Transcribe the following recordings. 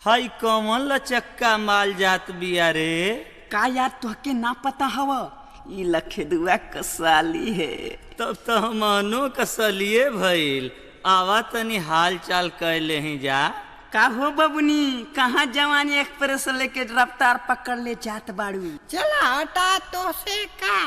हाई कौन लचक्का माल जात बिया रे। का यार तुहके ना पता हव ई लखेदुआ कसाली है। तब तो हमनो कसलिए भइल। आवा तनी हाल चाल कैले ही जा। का हो बबुनी, कहाँ जवानी एक्सप्रेस लेके रफ्तार पकड़ ले जात बाड़ू। चला हटा तो से का।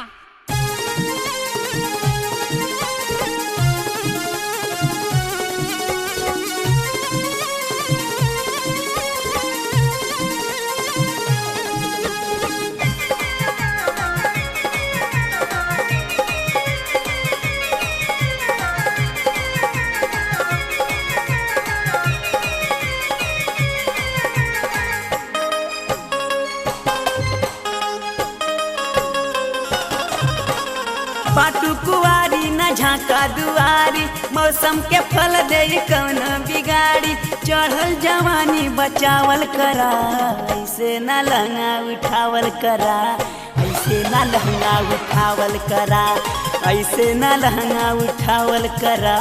पाटू कुआरी न झाका दुआरी, मौसम के फल दे कौन बिगाड़ी। चढ़ल जवानी बचावल करा, ऐसे न लहंगा उठावल करा। ऐसे न लहंगा उठावल करा, ऐसे न लहंगा उठावल करा।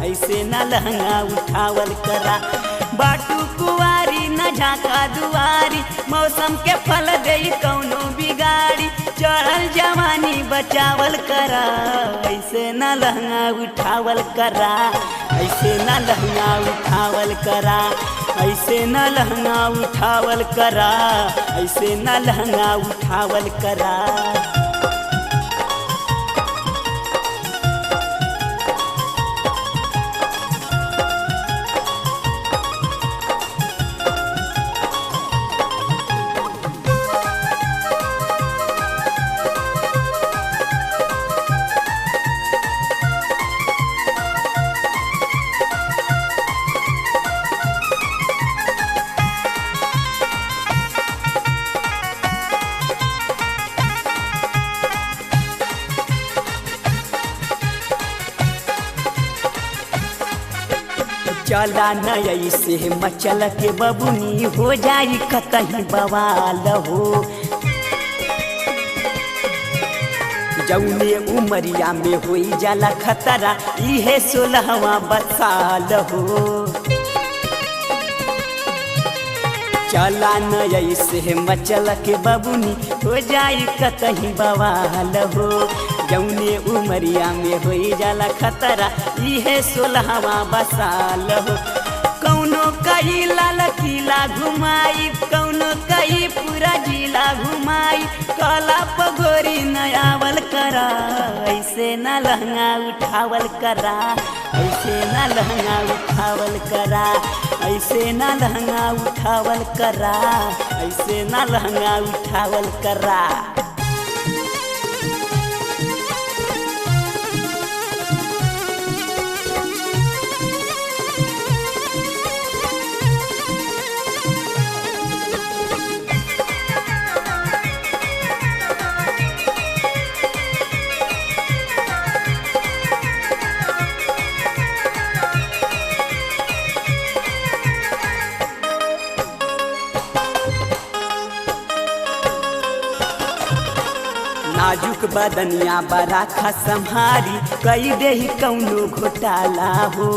ऐसे न लहंगा उठावल करा। बाटू कुआरी न झाका दुआरी, मौसम के फल दे कौनो बिगाड़ी। चढ़ल जवानी बचावल करा, ऐसे न लहंगा उठावल करा। ऐसे न लहंगा उठावल करा। ऐसे न लहंगा उठावल करा। ऐसे न लहंगा उठावल करा। चला न ऐसे मचल के बबुनी, हो जाई कतही बवाल हो। जौने उमरिया में होई जाला खतरा, इहे 16वां बसाल हो। चला न ऐसे मचल के बबुनी, हो जाई कतही बवाल हो। जौने उमरिया में होई जाला खतरा, इहे 16वां बसाल हो। कौनो कई लाल किला घुमाई, कौनो कई पूरा जिला घुमाई। कला पगोरी नयावल करा, ऐसे न लहंगा उठावल करा। ऐसे न लहंगा उठावल करा। ऐसे न लहंगा उठावल करा। ऐसे न लहंगा उठावल करा। नाजुक बदनिया बराखा संहारी, कई दे कौनो घोटाला हो।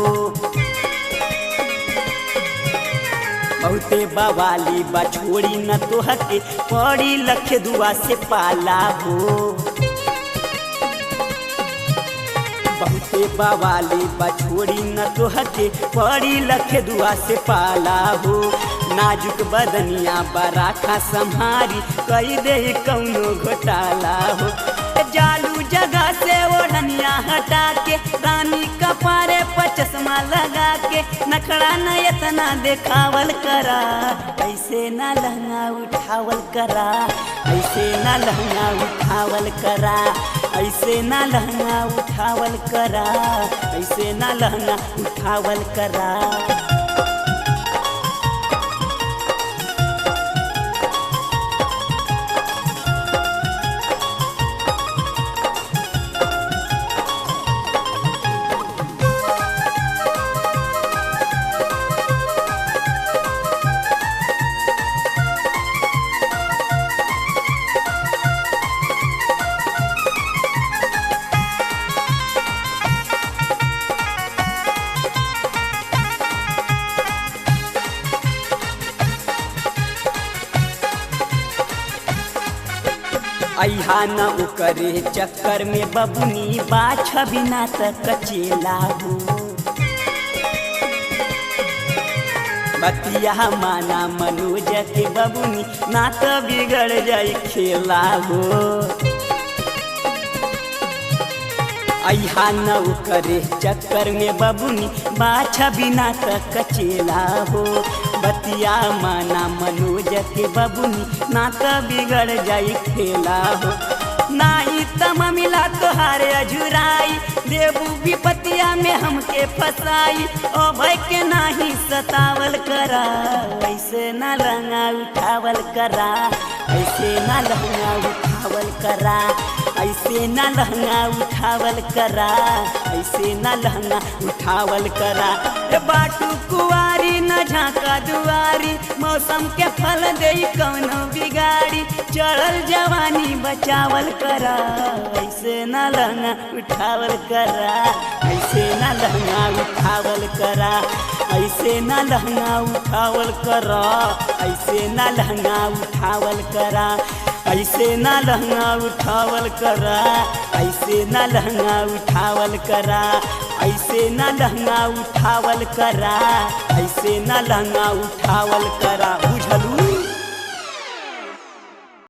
बहुते बवाली बछोड़ी न तोहके, पड़ी लखेदुआ से पाला हो। बहुते बवाली बछोड़ी न तोहके, पड़ी लखेदुआ से पाला हो। नाजुक बदनिया बराखा संहारी, कई दे कौनो घोटाला हो। जालू जगह से ओढ़निया हटा के, रानी कपारे पर चश्मा लगा के। नखड़ा न इतना देखावल करा, ऐसे न लहंगा उठावल करा। ऐसे न लहंगा उठावल करा। ऐसे न लहंगा उठावल करा। ऐसे न लहंगा उठावल करा। अहा न ओकरे चक्कर में बबुनी बाछ बिना तक कचेला हो बतिया माना मनोज के बबुनी ना तो बिगड़ जाई खेला हो अहा न ओकरे चक्कर में बबुनी बाछा बिना तक कचेला हो बतिया माना मनोज के बबुनी ना तो बिगड़ जाई खेला हो नाही तम मिला तोहारे अजुराई देबू विपतिया में हमके फसाई ओ भाई के नाही सतावल करा ऐसे ना लहंगा उठावल करा ऐसे ना लहंगा उठावल करा ऐसे ना लहंगा उठावल करा ऐसे ना लहंगा उठावल करा बाटू कुआरी न झांका दुआरी मौसम के फल दे कौनो बिगाड़ी चढ़ल जवानी बचावल करा ऐसे ना लहंगा उठावल करा ऐसे ना लहंगा उठावल करा ऐसे ना लहंगा उठावल करा ऐसे ना लहंगा उठावल करा ऐसे ना लहंगा उठावल करा ऐसे ना लहंगा उठावल करा ऐसे ना लहंगा उठावल करा ऐसे ना लहंगा उठावल करा बुझलू।